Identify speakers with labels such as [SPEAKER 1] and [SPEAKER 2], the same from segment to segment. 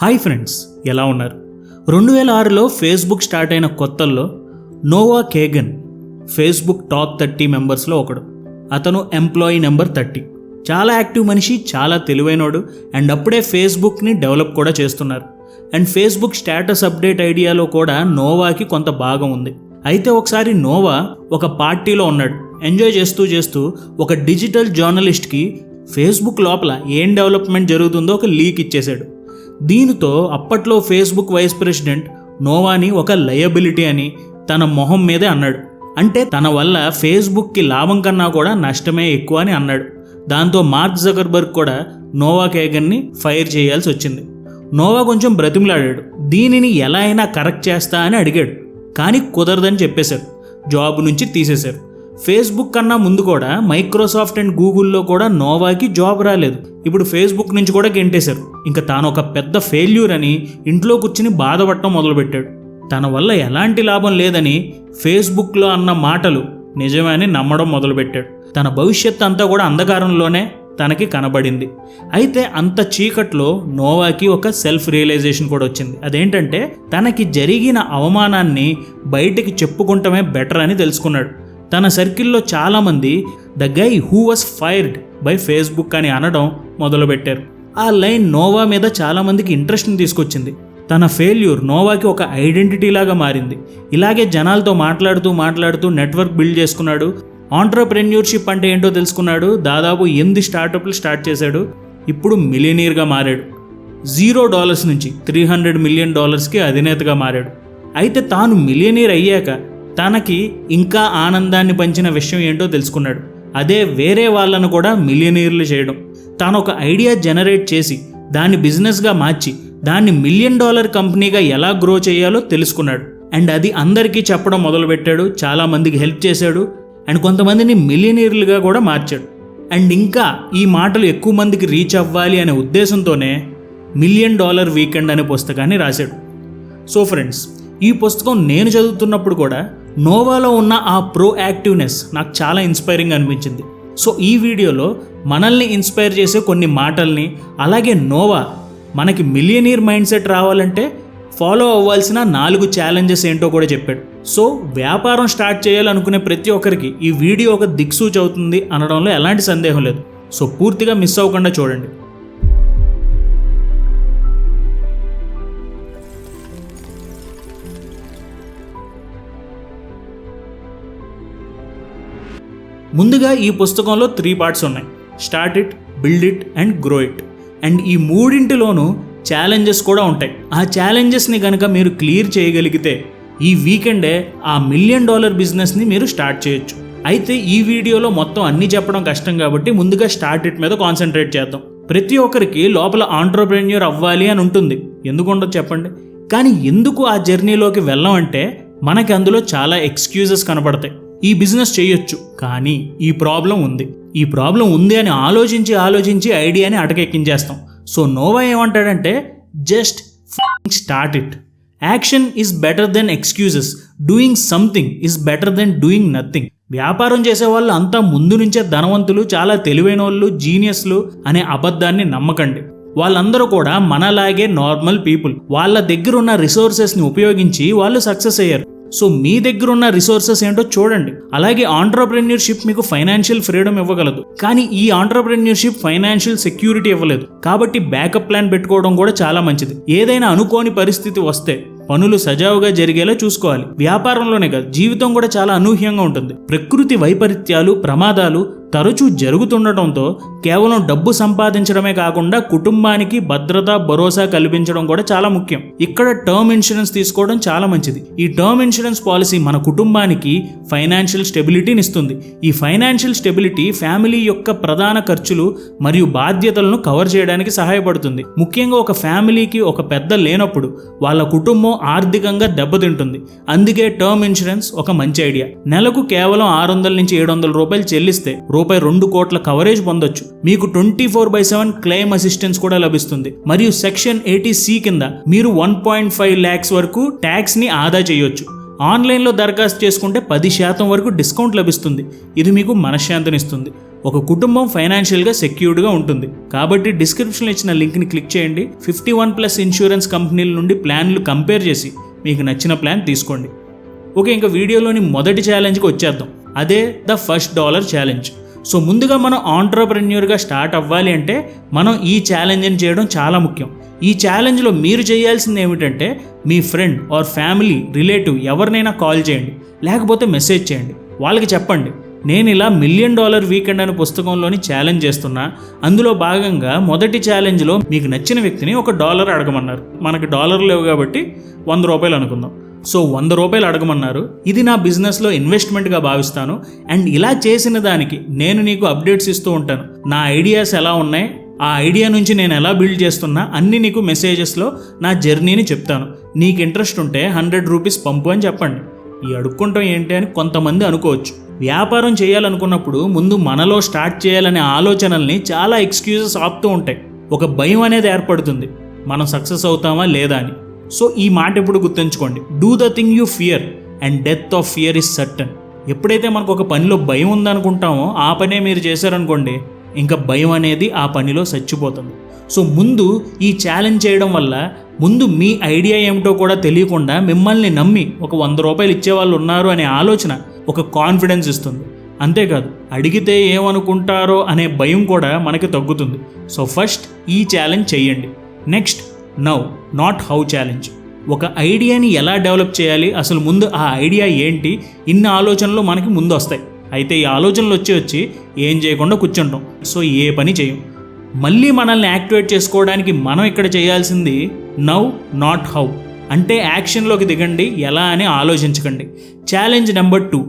[SPEAKER 1] Hi friends, ఎలా ఉన్నారు? 2006లో Facebook start అయిన కొత్తల్లో నోవా కేగన్ ఫేస్బుక్ టాప్ 30 మెంబర్స్లో ఒకడు. అతను ఎంప్లాయీ నెంబర్ 30. చాలా యాక్టివ్ మనిషి, చాలా తెలివైనోడు. అండ్ అప్పుడే ఫేస్బుక్ని డెవలప్ కూడా చేస్తున్నారు. అండ్ ఫేస్బుక్ స్టేటస్ అప్డేట్ ఐడియాలో కూడా నోవాకి కొంత భాగం ఉంది. అయితే ఒకసారి నోవా ఒక పార్టీలో ఉన్నాడు. ఎంజాయ్ చేస్తూ ఒక డిజిటల్ జర్నలిస్ట్కి ఫేస్బుక్ లోపల ఏం డెవలప్మెంట్ జరుగుతుందో ఒక లీక్ ఇచ్చేశాడు. దీనితో అప్పట్లో ఫేస్బుక్ వైస్ ప్రెసిడెంట్ నోవాని ఒక లయబిలిటీ అని తన మొహం మీదే అన్నాడు. అంటే తన వల్ల ఫేస్బుక్కి లాభం కన్నా కూడా నష్టమే ఎక్కువ అని అన్నాడు. దాంతో మార్క్ జకర్బర్గ్ కూడా నోవా కేగన్ని ఫైర్ చేయాల్సి వచ్చింది. నోవా కొంచెం బ్రతిమలాడాడు. దీనిని ఎలా అయినా కరెక్ట్ చేస్తా అని అడిగాడు. కానీ కుదరదని చెప్పేశారు. జాబ్ నుంచి తీసేశారు. ఫేస్బుక్ కన్నా ముందు కూడా మైక్రోసాఫ్ట్ అండ్ గూగుల్లో కూడా నోవాకి జాబ్ రాలేదు. ఇప్పుడు ఫేస్బుక్ నుంచి కూడా గెంటేశారు. ఇంకా తాను ఒక పెద్ద ఫెయిల్యూర్ అని ఇంట్లో కూర్చుని బాధపడటం మొదలుపెట్టాడు. తన వల్ల ఎలాంటి లాభం లేదని ఫేస్బుక్లో అన్న మాటలు నిజమే అని నమ్మడం మొదలుపెట్టాడు. తన భవిష్యత్తు అంతా కూడా అంధకారంలోనే తనకి కనబడింది. అయితే అంత చీకట్లో నోవాకి ఒక సెల్ఫ్ రియలైజేషన్ కూడా వచ్చింది. అదేంటంటే తనకి జరిగిన అవమానాన్ని బయటికి చెప్పుకుంటమే బెటర్ అని తెలుసుకున్నాడు. తన సర్కిల్లో చాలామంది the guy who was fired by Facebook అని అనడం మొదలుపెట్టారు. ఆ లైన్ నోవా మీద చాలామందికి ఇంట్రెస్ట్ని తీసుకొచ్చింది. తన ఫెయిల్యూర్ నోవాకి ఒక ఐడెంటిటీ లాగా మారింది. ఇలాగే జనాలతో మాట్లాడుతూ నెట్వర్క్ బిల్డ్ చేసుకున్నాడు. ఆంట్రప్రెన్యూర్షిప్ అంటే ఏంటో తెలుసుకున్నాడు. దాదాపు 8 స్టార్టప్లు స్టార్ట్ చేశాడు. ఇప్పుడు మిలియనీర్గా మారాడు. $0 నుంచి $300 మిలియన్ అధినేతగా మారాడు. అయితే తాను మిలియనీర్ అయ్యాక తనకి ఇంకా ఆనందాన్ని పంచిన విషయం ఏంటో తెలుసుకున్నాడు. అదే వేరే వాళ్ళను కూడా మిలియనీర్లు చేయడం. తాను ఒక ఐడియా జనరేట్ చేసి దాన్ని బిజినెస్గా మార్చి దాన్ని $1 మిలియన్ కంపెనీగా ఎలా గ్రో చేయాలో తెలుసుకున్నాడు. అండ్ అది అందరికీ చెప్పడం మొదలుపెట్టాడు. చాలామందికి హెల్ప్ చేశాడు. అండ్ కొంతమందిని మిలియనీర్లుగా కూడా మార్చాడు. అండ్ ఇంకా ఈ మాటలు ఎక్కువ మందికి రీచ్ అవ్వాలి అనే ఉద్దేశంతోనే $1 మిలియన్ వీకెండ్ అనే పుస్తకాన్ని రాశాడు. సో ఫ్రెండ్స్, ఈ పుస్తకం నేను చదువుతున్నప్పుడు కూడా నోవాలో ఉన్న ఆ ప్రోయాక్టివ్నెస్ నాకు చాలా ఇన్స్పైరింగ్ అనిపించింది. సో ఈ వీడియోలో మనల్ని ఇన్స్పైర్ చేసే కొన్ని మాటల్ని, అలాగే నోవా మనకి మిలియనీర్ మైండ్ సెట్ రావాలంటే ఫాలో అవ్వాల్సిన 4 ఛాలెంజెస్ ఏంటో కూడా చెప్పాడు. సో వ్యాపారం స్టార్ట్ చేయాలనుకునే ప్రతి ఒక్కరికి ఈ వీడియో ఒక దిక్సూచి అవుతుంది అనడంలో ఎలాంటి సందేహం లేదు. సో పూర్తిగా మిస్ అవ్వకుండా చూడండి. ముందుగా ఈ పుస్తకంలో 3 పార్ట్స్ ఉన్నాయి. Start it, build it and grow it. And ఈ మూడింటిలోనూ ఛాలెంజెస్ కూడా ఉంటాయి. ఆ ఛాలెంజెస్ని కనుక మీరు క్లియర్ చేయగలిగితే ఈ వీకెండే ఆ $1 మిలియన్ బిజినెస్ని మీరు స్టార్ట్ చేయొచ్చు. అయితే ఈ వీడియోలో మొత్తం అన్నీ చెప్పడం కష్టం కాబట్టి ముందుగా స్టార్ట్ ఇట్ మీద కాన్సన్ట్రేట్ చేద్దాం. ప్రతి ఒక్కరికి లోపల ఆంట్రప్రెన్యూర్ అవ్వాలి అని ఉంటుంది. ఎందుకు ఉండదు చెప్పండి? కానీ ఎందుకు ఆ జర్నీలోకి వెళ్ళామంటే మనకి అందులో చాలా ఎక్స్క్యూజెస్ కనపడతాయి. ఈ బిజినెస్ చేయొచ్చు, కానీ ఈ ప్రాబ్లం ఉంది అని ఆలోచించి ఐడియాని అటకెక్కించేస్తాం. సో నోవా ఏమంటాడంటే just start it. Action is better than excuses. Doing something is better than doing nothing. వ్యాపారం చేసే వాళ్ళు అంతా ముందు నుంచే ధనవంతులు, చాలా తెలివైన వాళ్ళు, జీనియస్లు అనే అబద్ధాన్ని నమ్మకండి. వాళ్ళందరూ కూడా మనలాగే నార్మల్ పీపుల్. వాళ్ళ దగ్గర ఉన్న రిసోర్సెస్ని ఉపయోగించి వాళ్ళు సక్సెస్ అయ్యారు. సో మీ దగ్గర ఉన్న రిసోర్సెస్ ఏంటో చూడండి. అలాగే ఆంట్రప్రెన్యూర్షిప్ మీకు ఫైనాన్షియల్ ఫ్రీడమ్ ఇవ్వగలదు, కానీ ఈ ఆంట్రప్రెన్యూర్షిప్ ఫైనాన్షియల్ సెక్యూరిటీ ఇవ్వలేదు. కాబట్టి బ్యాకప్ ప్లాన్ పెట్టుకోవడం కూడా చాలా మంచిది. ఏదైనా అనుకోని పరిస్థితి వస్తే పనులు సజావుగా జరిగేలా చూసుకోవాలి. వ్యాపారంలోనే కాదు, జీవితం కూడా చాలా అనూహ్యంగా ఉంటుంది. ప్రకృతి వైపరీత్యాలు, ప్రమాదాలు తరచూ జరుగుతుండటంతో కేవలం డబ్బు సంపాదించడమే కాకుండా కుటుంబానికి భద్రత, భరోసా కల్పించడం కూడా చాలా ముఖ్యం. ఇక్కడ టర్మ్ ఇన్సూరెన్స్ తీసుకోవడం చాలా మంచిది. ఈ టర్మ్ ఇన్సూరెన్స్ పాలసీ మన కుటుంబానికి ఫైనాన్షియల్ స్టెబిలిటీని ఇస్తుంది. ఈ ఫైనాన్షియల్ స్టెబిలిటీ ఫ్యామిలీ యొక్క ప్రధాన ఖర్చులు మరియు బాధ్యతలను కవర్ చేయడానికి సహాయపడుతుంది. ముఖ్యంగా ఒక ఫ్యామిలీకి ఒక పెద్ద లేనప్పుడు వాళ్ళ కుటుంబం ఆర్థికంగా దెబ్బతింటుంది. అందుకే టర్మ్ ఇన్సూరెన్స్ ఒక మంచి ఐడియా. నెలకు కేవలం $600 నుంచి $700 చెల్లిస్తే ₹2 కోట్ల కవరేజ్ పొందొచ్చు. మీకు 24/7 క్లెయిమ్ అసిస్టెన్స్ కూడా లభిస్తుంది. మరియు సెక్షన్ 80C కింద మీరు 1.5 lakhs వరకు ట్యాక్స్ ని ఆదా చేయొచ్చు. ఆన్లైన్లో దరఖాస్తు చేసుకుంటే 10% వరకు డిస్కౌంట్ లభిస్తుంది. ఇది మీకు మనశ్శాంతినిస్తుంది. ఒక కుటుంబం ఫైనాన్షియల్గా సెక్యూర్డ్గా ఉంటుంది. కాబట్టి డిస్క్రిప్షన్లో ఇచ్చిన లింక్ని క్లిక్ చేయండి. 51+ ఇన్సూరెన్స్ కంపెనీల నుండి ప్లాన్లు కంపేర్ చేసి మీకు నచ్చిన ప్లాన్ తీసుకోండి. ఓకే, ఇంకా వీడియోలోని మొదటి ఛాలెంజ్కి వచ్చేద్దాం. అదే ద $1 ఛాలెంజ్. సో ముందుగా మనం ఆంట్రప్రెన్యూర్గా స్టార్ట్ అవ్వాలి అంటే మనం ఈ ఛాలెంజ్ని చేయడం చాలా ముఖ్యం. ఈ ఛాలెంజ్లో మీరు చేయాల్సింది ఏమిటంటే మీ ఫ్రెండ్ ఆర్ ఫ్యామిలీ రిలేటివ్ ఎవరినైనా కాల్ చేయండి, లేకపోతే మెసేజ్ చేయండి. వాళ్ళకి చెప్పండి, నేను ఇలా $1 మిలియన్ వీకెండ్ అనే పుస్తకంలోని ఛాలెంజ్ చేస్తున్నా. అందులో భాగంగా మొదటి ఛాలెంజ్లో మీకు నచ్చిన వ్యక్తిని $1 అడగమన్నారు. మనకి డాలర్ లేవు కాబట్టి $100 అనుకుందాం. సో $100 అడగమన్నారు. ఇది నా బిజినెస్లో ఇన్వెస్ట్మెంట్గా భావిస్తాను అండ్ ఇలా చేసిన దానికి నేను నీకు అప్డేట్స్ ఇస్తూ ఉంటాను. నా ఐడియాస్ ఎలా ఉన్నాయి, ఆ ఐడియా నుంచి నేను ఎలా బిల్డ్ చేస్తున్నా అన్నీ నీకు మెసేజెస్లో నా జర్నీని చెప్తాను. నీకు ఇంట్రెస్ట్ ఉంటే $100 పంపు అని చెప్పండి. ఈ అడుక్కుంటాం ఏంటి అని కొంతమంది అనుకోవచ్చు. వ్యాపారం చేయాలనుకున్నప్పుడు ముందు మనలో స్టార్ట్ చేయాలనే ఆలోచనల్ని చాలా ఎక్స్క్యూజెస్ ఆపుతూ ఉంటాయి. ఒక భయం అనేది ఏర్పడుతుంది, మనం సక్సెస్ అవుతామా లేదా అని. సో ఈ మాట ఎప్పుడు గుర్తుంచుకోండి, do the thing you fear and death of fear is certain. ఎప్పుడైతే మనకు ఒక పనిలో భయం ఉందనుకుంటామో ఆ పనే మీరు చేశారనుకోండి, ఇంకా భయం అనేది ఆ పనిలో చచ్చిపోతుంది. సో ముందు ఈ ఛాలెంజ్ చేయడం వల్ల ముందు మీ ఐడియా ఏమిటో కూడా తెలియకుండా మిమ్మల్ని నమ్మి ఒక $100 ఇచ్చేవాళ్ళు ఉన్నారు అనే ఆలోచన ఒక కాన్ఫిడెన్స్ ఇస్తుంది. అంతేకాదు అడిగితే ఏమనుకుంటారో అనే భయం కూడా మనకి తగ్గుతుంది. సో ఫస్ట్ ఈ ఛాలెంజ్ చేయండి. Next now not how challenge. ఒక ఐడియాని ఎలా డెవలప్ చేయాలి, అసలు ముందు ఆ ఐడియా ఏంటి, ఇన్ని ఆలోచనలు మనకి ముందు వస్తాయి. అయితే ఈ ఆలోచనలు వచ్చి ఏం చేయకుండా కూర్చుంటాం. సో ఏ పని చేయం. మళ్ళీ మనల్ని యాక్టివేట్ చేసుకోవడానికి మనం ఇక్కడ చేయాల్సింది నౌ నాట్ హౌ. అంటే యాక్షన్లోకి దిగండి, ఎలా అని ఆలోచించకండి. ఛాలెంజ్ నెంబర్ 2,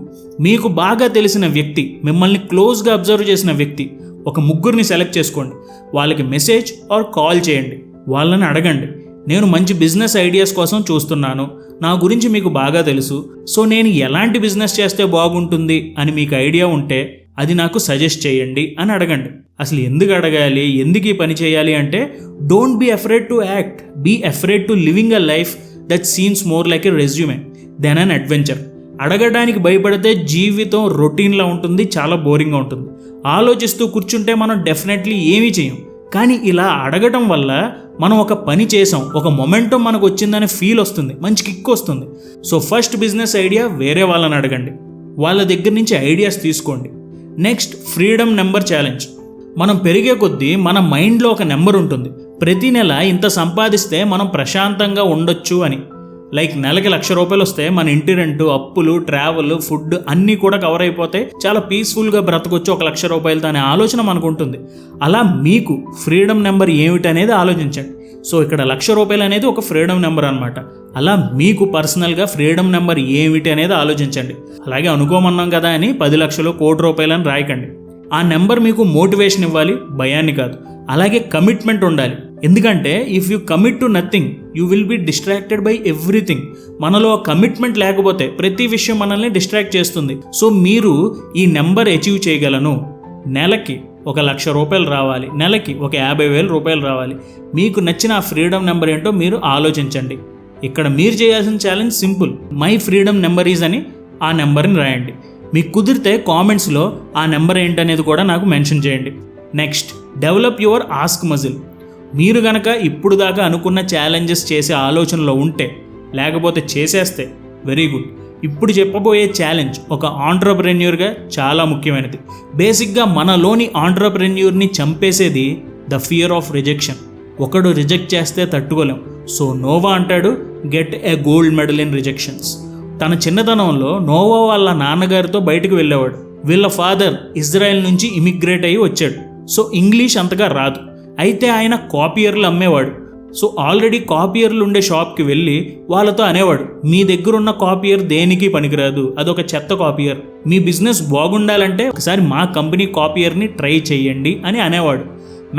[SPEAKER 1] మీకు బాగా తెలిసిన వ్యక్తి, మిమ్మల్ని క్లోజ్గా అబ్జర్వ్ చేసిన వ్యక్తి, ఒక 3 సెలెక్ట్ చేసుకోండి. వాళ్ళకి మెసేజ్ ఆర్ కాల్ చేయండి. వాళ్ళని అడగండి, నేను మంచి బిజినెస్ ఐడియాస్ కోసం చూస్తున్నాను, నా గురించి మీకు బాగా తెలుసు, సో నేను ఎలాంటి బిజినెస్ చేస్తే బాగుంటుంది అని మీకు ఐడియా ఉంటే అది నాకు సజెస్ట్ చేయండి అని అడగండి. అసలు ఎందుకు అడగాలి, ఎందుకు ఈ పని చేయాలి అంటే, don't be afraid to act, be afraid to living a life that seems more like a resume than an adventure. అడగడానికి భయపడితే జీవితం రొటీన్లా ఉంటుంది, చాలా బోరింగ్గా ఉంటుంది. ఆలోచిస్తూ కూర్చుంటే మనం డెఫినెట్లీ ఏమీ చేయం. కానీ ఇలా అడగటం వల్ల మనం ఒక పని చేసాం, ఒక మొమెంటం మనకు వచ్చిందనే ఫీల్ వస్తుంది, మంచి కిక్ వస్తుంది. సో ఫస్ట్ బిజినెస్ ఐడియా వేరే వాళ్ళని అడగండి, వాళ్ళ దగ్గర నుంచి ఐడియాస్ తీసుకోండి. Next freedom number challenge. మనం పెరిగే కొద్దీ మన మైండ్లో ఒక నెంబర్ ఉంటుంది, ప్రతి నెల ఇంత సంపాదిస్తే మనం ప్రశాంతంగా ఉండొచ్చు అని. లైక్ నెలకి $1,00,000 వస్తే మన ఇంటి రెంటు, అప్పులు, ట్రావెల్, ఫుడ్ అన్నీ కూడా కవర్ అయిపోతే చాలా పీస్ఫుల్గా బ్రతకొచ్చు $1,00,000 అనే ఆలోచన మనకు ఉంటుంది. అలా మీకు ఫ్రీడమ్ నెంబర్ ఏమిటనేది ఆలోచించండి. సో ఇక్కడ $1,00,000 అనేది ఒక ఫ్రీడమ్ నెంబర్ అనమాట. అలా మీకు పర్సనల్గా ఫ్రీడమ్ నెంబర్ ఏమిటి అనేది ఆలోచించండి. అలాగే అనుకోమన్నాం కదా అని 10 లక్షలు, ₹1,00,000 అని రాయకండి. ఆ నెంబర్ మీకు మోటివేషన్ ఇవ్వాలి, భయాన్ని కాదు. అలాగే కమిట్మెంట్ ఉండాలి. ఎందుకంటే if you commit to nothing you will be distracted by everything. మనలో కమిట్మెంట్ లేకపోతే ప్రతి విషయం మనల్ని డిస్ట్రాక్ట్ చేస్తుంది. సో మీరు ఈ నెంబర్ అచీవ్ చేయగలను, నెలకి $1,00,000 రావాలి, నెలకి ఒక $50,000 రావాలి, మీకు నచ్చిన ఆ ఫ్రీడమ్ నెంబర్ ఏంటో మీరు ఆలోచించండి. ఇక్కడ మీరు చేయాల్సిన challenge simple, my freedom number is అని ఆ నెంబర్ని రాయండి. మీకు కుదిరితే కామెంట్స్లో ఆ నెంబర్ ఏంటనేది కూడా నాకు మెన్షన్ చేయండి. Next develop your ask muscle. మీరు గనక ఇప్పుడు దాకా అనుకున్న ఛాలెంజెస్ చేసే ఆలోచనలో ఉంటే, లేకపోతే చేసేస్తే వెరీ గుడ్. ఇప్పుడు చెప్పబోయే ఛాలెంజ్ ఒక ఆంట్రప్రెన్యూర్గా చాలా ముఖ్యమైనది. బేసిక్గా మనలోని ఆంట్రప్రెన్యూర్ని చంపేసేది ద ఫియర్ ఆఫ్ రిజెక్షన్. ఒకడు రిజెక్ట్ చేస్తే తట్టుకోలేం. సో నోవా అంటాడు, get a gold medal in rejections. తన చిన్నతనంలో నోవా వాళ్ళ నాన్నగారితో బయటకు వెళ్ళేవాడు. వీళ్ళ ఫాదర్ ఇజ్రాయెల్ నుంచి ఇమిగ్రేట్ అయ్యి వచ్చాడు. సో ఇంగ్లీష్ అంతగా రాదు. అయితే ఆయన కాపీయర్లు అమ్మేవాడు. సో ఆల్రెడీ కాపీయర్లు ఉండే షాప్కి వెళ్ళి వాళ్ళతో అనేవాడు, మీ దగ్గర ఉన్న కాపీయర్ దేనికి పనికిరాదు, అదొక చెత్త కాపీయర్, మీ బిజినెస్ బాగుండాలంటే ఒకసారి మా కంపెనీ కాపీయర్ని ట్రై చేయండి అని అనేవాడు.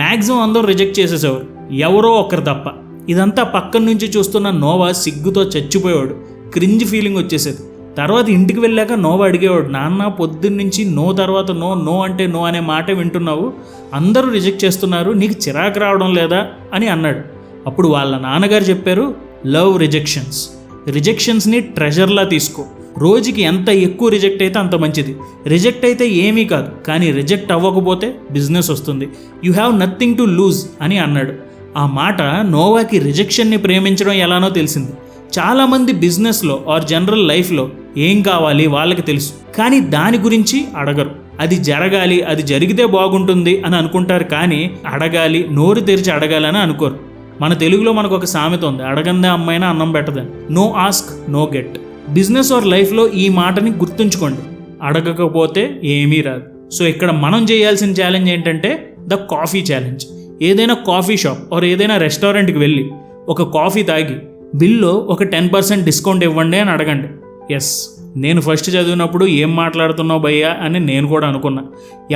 [SPEAKER 1] మ్యాక్సిమం అందరూ రిజెక్ట్ చేసేసేవారు, ఎవరో ఒకరు తప్ప. ఇదంతా పక్కన నుంచి చూస్తున్న నోవా సిగ్గుతో చచ్చిపోయేవాడు, క్రింజ్ ఫీలింగ్ వచ్చేసేది. తర్వాత ఇంటికి వెళ్ళాక నోవా అడిగేవాడు, నాన్న పొద్దున్నుంచి నో తర్వాత నో, నో అంటే నో అనే మాట వింటున్నావు, అందరూ రిజెక్ట్ చేస్తున్నారు, నీకు చిరాకు రావడం లేదా అని అన్నాడు. అప్పుడు వాళ్ళ నాన్నగారు చెప్పారు, లవ్ రిజెక్షన్స్. రిజెక్షన్స్ని ట్రెజర్లా తీసుకో. రోజుకి ఎంత ఎక్కువ రిజెక్ట్ అయితే అంత మంచిది. రిజెక్ట్ అయితే ఏమీ కాదు, కానీ రిజెక్ట్ అవ్వకపోతే బిజినెస్ వస్తుంది. You have nothing to lose అని అన్నాడు. ఆ మాట నోవాకి రిజెక్షన్ని ప్రేమించడం ఎలానో తెలిసింది. చాలామంది బిజినెస్లో ఆర్ జనరల్ లైఫ్లో ఏం కావాలి వాళ్ళకి తెలుసు, కానీ దాని గురించి అడగరు. అది జరగాలి, అది జరిగితే బాగుంటుంది అని అనుకుంటారు, కానీ అడగాలి, నోరు తెరిచి అడగాలని అనుకోరు. మన తెలుగులో మనకు ఒక సామెత ఉంది, అడగందే అమ్మాయినా అన్నం పెట్టదని. No ask no get. Business or లైఫ్లో ఈ మాటని గుర్తుంచుకోండి. అడగకపోతే ఏమీ రాదు. సో ఇక్కడ మనం చేయాల్సిన ఛాలెంజ్ ఏంటంటే ద కాఫీ ఛాలెంజ్. ఏదైనా కాఫీ షాప్ ఆర్ ఏదైనా రెస్టారెంట్కి వెళ్ళి ఒక కాఫీ తాగి బిల్లో ఒక 10% డిస్కౌంట్ ఇవ్వండి అని అడగండి. ఎస్, నేను ఫస్ట్ చదివినప్పుడు ఏం మాట్లాడుతున్నావు భయ్యా అని నేను కూడా అనుకున్నా.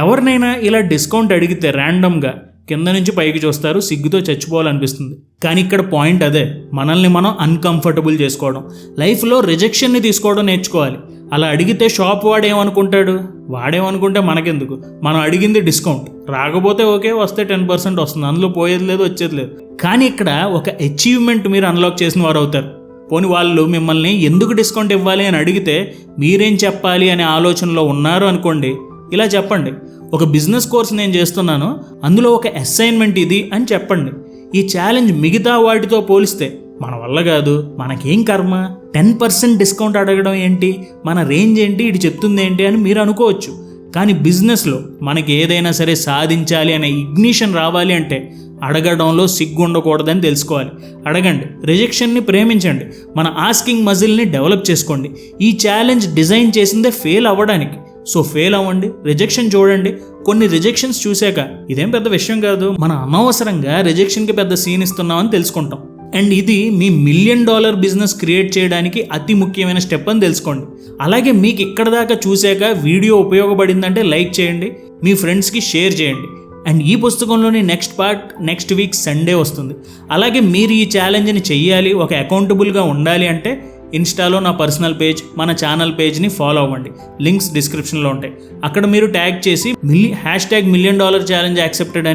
[SPEAKER 1] ఎవరినైనా ఇలా డిస్కౌంట్ అడిగితే ర్యాండమ్గా కింద నుంచి పైకి చూస్తారు, సిగ్గుతో చచ్చిపోవాలనిపిస్తుంది. కానీ ఇక్కడ పాయింట్ అదే, మనల్ని మనం అన్కంఫర్టబుల్ చేసుకోవడం. లైఫ్లో రిజెక్షన్ని తీసుకోవడం నేర్చుకోవాలి. అలా అడిగితే షాప్ వాడేమనుకుంటాడు, వాడేమనుకుంటే మనకెందుకు, మనం అడిగింది డిస్కౌంట్. రాకపోతే ఓకే, వస్తే 10% వస్తుంది, అందులో పోయేది లేదు వచ్చేది లేదు. కానీ ఇక్కడ ఒక అచీవ్మెంట్ మీరు అన్లాక్ చేసిన వారు అవుతారు. పోనీ వాళ్ళు మిమ్మల్ని ఎందుకు డిస్కౌంట్ ఇవ్వాలి అని అడిగితే మీరేం చెప్పాలి అనే ఆలోచనలో ఉన్నారు అనుకోండి, ఇలా చెప్పండి, ఒక బిజినెస్ కోర్స్ నేను చేస్తున్నాను, అందులో ఒక అసైన్మెంట్ ఇది అని చెప్పండి. ఈ ఛాలెంజ్ మిగతా వాటితో పోలిస్తే మన వల్ల కాదు, మనకేం కర్మ, 10% డిస్కౌంట్ అడగడం ఏంటి, మన రేంజ్ ఏంటి, ఇది చెప్తుంది ఏంటి అని మీరు అనుకోవచ్చు. కానీ బిజినెస్లో మనకి ఏదైనా సరే సాధించాలి అనే ఇగ్నిషన్ రావాలి అంటే అడగడంలో సిగ్గు ఉండకూడదని తెలుసుకోవాలి. అడగండి, రిజెక్షన్ని ప్రేమించండి, మన ఆస్కింగ్ మజిల్ని డెవలప్ చేసుకోండి. ఈ ఛాలెంజ్ డిజైన్ చేసిందే ఫెయిల్ అవ్వడానికి. సో ఫెయిల్ అవ్వండి, రిజెక్షన్ చూడండి. కొన్ని రిజెక్షన్స్ చూశాక ఇదేం పెద్ద విషయం కాదు, మనం అనవసరంగా రిజెక్షన్కి పెద్ద సీన్ ఇస్తున్నామని తెలుసుకుంటాం. అండ్ ఇది మీ $1 మిలియన్ బిజినెస్ క్రియేట్ చేయడానికి అతి ముఖ్యమైన స్టెప్ అని తెలుసుకోండి. అలాగే మీకు ఇక్కడ దాకా చూశాక వీడియో ఉపయోగపడిందంటే లైక్ చేయండి, మీ ఫ్రెండ్స్కి షేర్ చేయండి. అండ్ ఈ పుస్తకంలోని next part next week Sunday వస్తుంది. అలాగే మీరు ఈ ఛాలెంజ్ని చెయ్యాలి, ఒక అకౌంటబుల్గా ఉండాలి అంటే ఇన్స్టాలో నా పర్సనల్ పేజ్, మన ఛానల్ పేజ్ని ఫాలో అవ్వండి. లింక్స్ డిస్క్రిప్షన్లో ఉంటాయి. అక్కడ మీరు ట్యాగ్ చేసి #$1 మిలియన్ ఛాలెంజ్ యాక్సెప్టెడ్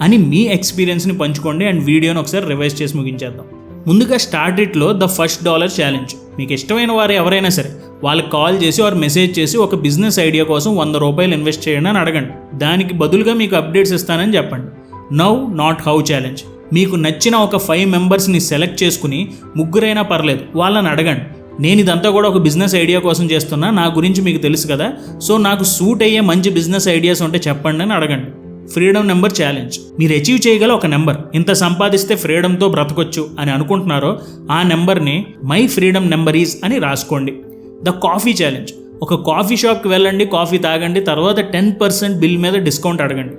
[SPEAKER 1] అని మీ ఎక్స్పీరియన్స్ని పంచుకోండి. అండ్ వీడియోని ఒకసారి రివైజ్ చేసి ముగించేద్దాం. ముందుగా స్టార్ట్ ఇట్లో ద $1 ఛాలెంజ్. మీకు ఇష్టమైన వారు ఎవరైనా సరే వాళ్ళకి కాల్ చేసి వారు మెసేజ్ చేసి ఒక బిజినెస్ ఐడియా కోసం $100 ఇన్వెస్ట్ చేయండి అని అడగండి. దానికి బదులుగా మీకు అప్డేట్స్ ఇస్తానని చెప్పండి. Now not how challenge. మీకు నచ్చిన ఒక 5 మెంబర్స్ని సెలెక్ట్ చేసుకుని, ముగ్గురైనా పర్లేదు, వాళ్ళని అడగండి, నేను ఇదంతా కూడా ఒక బిజినెస్ ఐడియా కోసం చేస్తున్నా, నా గురించి మీకు తెలుసు కదా, సో నాకు సూట్ అయ్యే మంచి బిజినెస్ ఐడియాస్ ఉంటే చెప్పండి అని అడగండి. Freedom number challenge. మీరు అచీవ్ చేయగల ఒక నెంబర్, ఇంత సంపాదిస్తే ఫ్రీడమ్తో బ్రతకొచ్చు అని అనుకుంటున్నారో ఆ నెంబర్ని మై ఫ్రీడమ్ నెంబర్ ఈజ్ అని రాసుకోండి. The coffee challenge. ఒక కాఫీ షాప్కి వెళ్ళండి, కాఫీ తాగండి, తర్వాత 10% బిల్ మీద డిస్కౌంట్ అడగండి.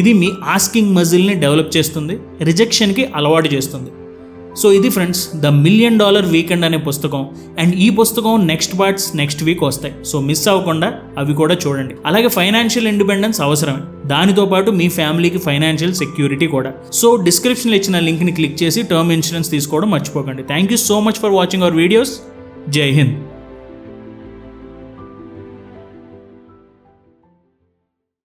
[SPEAKER 1] ఇది మీ ఆస్కింగ్ మజిల్ని డెవలప్ చేస్తుంది, రిజెక్షన్కి అలవాటు చేస్తుంది. సో ఇది ఫ్రెండ్స్ ద $1 మిలియన్ వీకెండ్ అనే పుస్తకం. అండ్ ఈ పుస్తకం నెక్స్ట్ పార్ట్స్ నెక్స్ట్ వీక్ వస్తాయి. సో మిస్ అవ్వకుండా అవి కూడా చూడండి. అలాగే ఫైనాన్షియల్ ఇండిపెండెన్స్ అవసరమే, దానితో పాటు మీ ఫ్యామిలీకి ఫైనాన్షియల్ సెక్యూరిటీ కూడా. సో డిస్క్రిప్షన్లో ఇచ్చిన లింక్ని క్లిక్ చేసి టర్మ్ ఇన్సూరెన్స్ తీసుకోవడం మర్చిపోకండి. Thank you so much for watching our videos. జై హింద్.